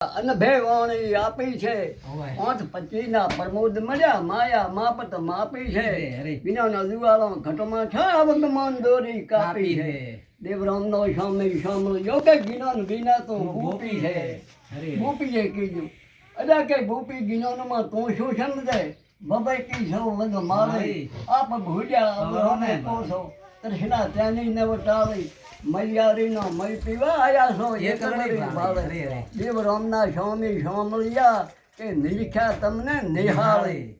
અને બે વાણી આપી છે 8:25 ના પ્રમોદ મળ્યા માયા માપત માપી છે વિનાના દિવાળો ઘટમાં છે અવગમન દોરી કાપી છે દેવરામનો સ્વામી સ્વામી યોગે ગિનાન વિના તો ભૂપી છે ભૂપી છે કીધું અદા કે ભૂપી ગિનાનમાં તું શું સમજે બબાઈ કી સૌ વંદ માળી આપ ભૂડ્યા અવરોને પોસો તરસના ત્યાંની નવ ટાળી મૈયારીનો મય પીવા આયા છો એક દેવરામના સ્વામી સાંભળ્યા કે નિરીખ્યા તમને નિહાળી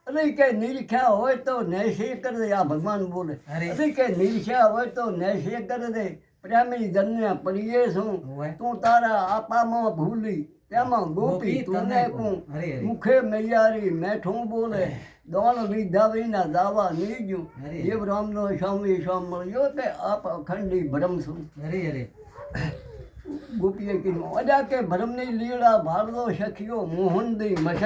અરે કે નિરીખ્યા હોય તો નૈશે કરી દે આ ભગવાન બોલે અરે કે નિરીખ્યા હોય તો નૈશે કરી દે પ્રેમી જન્યા પડીએ છું તું તારા આપામાં ભૂલી તેમાં ગોપી તુને કું મુખે મૈયારી મેઠું બોલે દોણ લીધા વિના દાવા નીજું દેવરામનો સ્વામી સાંભળ્યો કે આપ અખંડી ભ્રમ છું ગોપીએ કીધું અજા કે ભ્રમની લીલા ભારતો સખીઓ મોહનદી મસત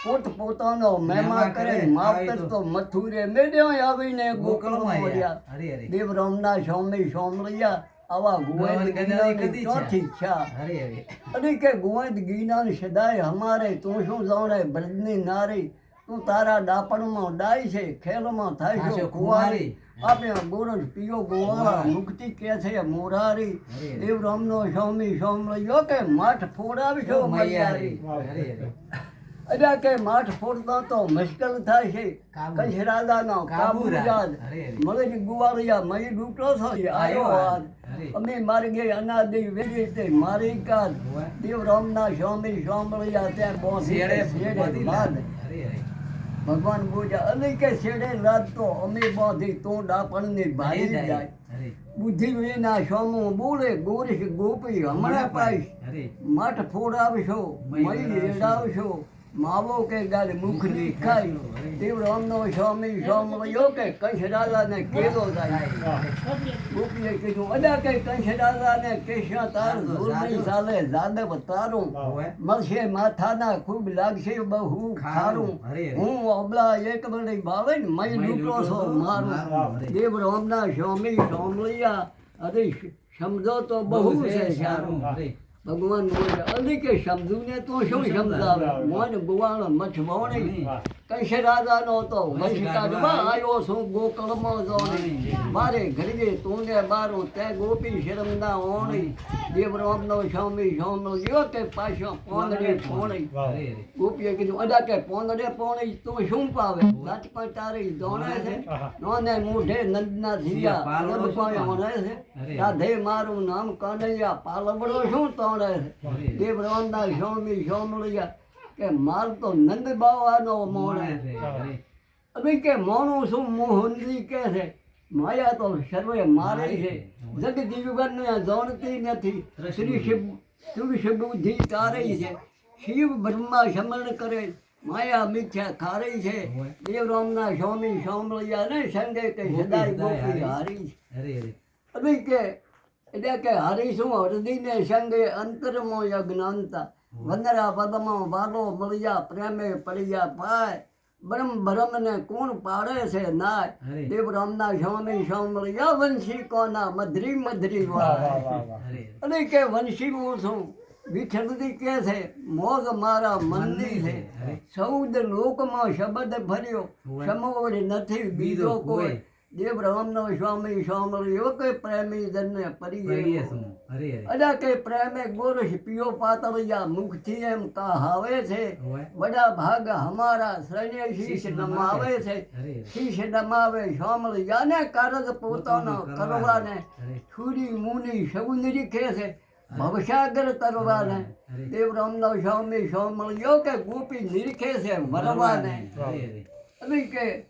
પોત પોતાનો મહેમા કરે માવતર તો મથુરે મેળ્યો આવીને ગોકળમાં મળ્યા દેવરામના સ્વામી સાંભળ્યા આવા ગુવાદ ગીનાની ચોથી ઈચ્છા અરે કે ગુવાદ ગીનાની સદાય હમારે તું શું જાણે બ્રજની નારી તું તારા ડાપણમાં ડાય છે ખેલમાં થાય છે કુંવારી આપણે ગોરજ પીયો ગોવાળા મુક્તિ કે છે મોરારી દેવરામનો સ્વામી સાંભળ્યો કે માઠ ફોડાવશો મૈયારી અજા કે માઠ ફોડતા તો મુશ્કેલ થાય છે કચ્છ રાજાનો કાબુ યાદ મગજ ગુવાળિયા મય લૂંટો છો આયો આજ અમે માર્ગે અનાદિ વેરી તે મારી કાદ દેવરામના સ્વામી સાંભળ્યા ત્યાં પહોંચી બાદ ભગવાન બોલ્યા અને કે છેડે રાત તો અમે બાંધી તો ડાપણની ભાઈ જાય બુદ્ધિ વિના સ્વામું બોલે ગોરીશ ગોપી હમણાં પાઈશ મઠ ફોડાવશો મય રેડાવશો માવો કે ગાલ મુખની ખાઈ દેવરામનો સ્વામી સાંભળ્યો કે કંસ રાજાને કેલો જાય ગોપીએ કીધું અદા કે કંસ રાજાને કેશા તાર ધૂળની ચાલે જાદવ તારું મળશે માથાના ખૂબ લાગશે બહુ ખારું હું અબલા એક વળી ભાવે ને મય લૂંટો છો મારું દેવરામના સ્વામી સાંભળ્યા અરે સમજો તો બહુ છે સારું ભગવાન બોલ્યા અરે કે સમજુને તો શું સમજાવે મોન ગુવાણો મછવાણી કૈસે રાજાનો તો વંશકાળમાં આવ્યો છું ગોકળમાં જોણી મારે ઘરે તુંને બારો તે ગોપી શરમના ઓણી દેવરામનો સ્વામી સાંભળ્યો કે પાછો પોંદડે પોણી ગોપીએ કીધું અદા કે પોંદડે પોણી તું શું પાવે રાજપટ તારી દોણે છે નોને મોઢે નંદના ધીયા ઓણે છે રાધે મારું નામ કનૈયા પાલવડો શું તોડે છે દેવરામના સ્વામી સાંભળ્યા કે માર તો નંદ બાવાનો મોણે અભી કે મોણું શું મોહનજી કે છે માયા તો સર્વે મારે છે જગજીવનને જાણતી નથી શ્રી શિવ બુદ્ધિ તારી છે શિવ બ્રહ્મા સમરણ કરે માયા મિથ્યા ખારી છે દેવરામના સ્વામી સાંભળ્યા ને સંગે કે સદાય ગોપી હારી છે અભી કે એટલે કે હરીશું હૃદયને સંગે અંતરમાં યજ્ઞાનતા વંદરા પદમાં વાલો મળ્યા પ્રેમે પડ્યા પાય બ્રહ્મ ને કોણ પાડે છે નાય દેવરામના સ્વામી સાંભળ્યા વંશી કોના મધરી મધરી અરે કે વંશી હું છું વિઠ્ઠલજી કે છે મોગ મારા મંદિર છે સૌદ લોકમાં શબ્દ ભર્યો સમોર નથી બીજો કોઈ દેવરામનો સ્વામી સાંભળ્યો કે પ્રેમી જનને પરિયે અડા કે પ્રેમે ગોરશ પિયો પાતળિયા મુખથી એમ કહાવે છે બડા ભાગ હમારા સૈન્ય શીશ નમાવે છે શીશ નમાવે સાંભળ્યા ને કારજ પોતાનો કરવાને છુરી મુની સૌ નિરીખે છે ભવસાગર તરવાને દેવરામનો સ્વામી સાંભળ્યો કે ગોપી નિરીખે છે મરવાને અભી કે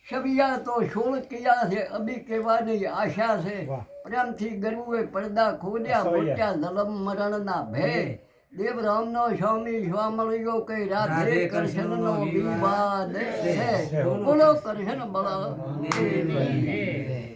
શબિયા તો શોળ કિયા છે અભી કહેવાની આશા છે પ્રેમથી ગરવુએ પડદા ખોદ્યા મોટ્યા જલમ મરણના ભે દેવરામનો સ્વામી સાંભળ્યો કે રાધે કૃષ્ણનો વિવાદ છે બોલો કૃષ્ણ બળ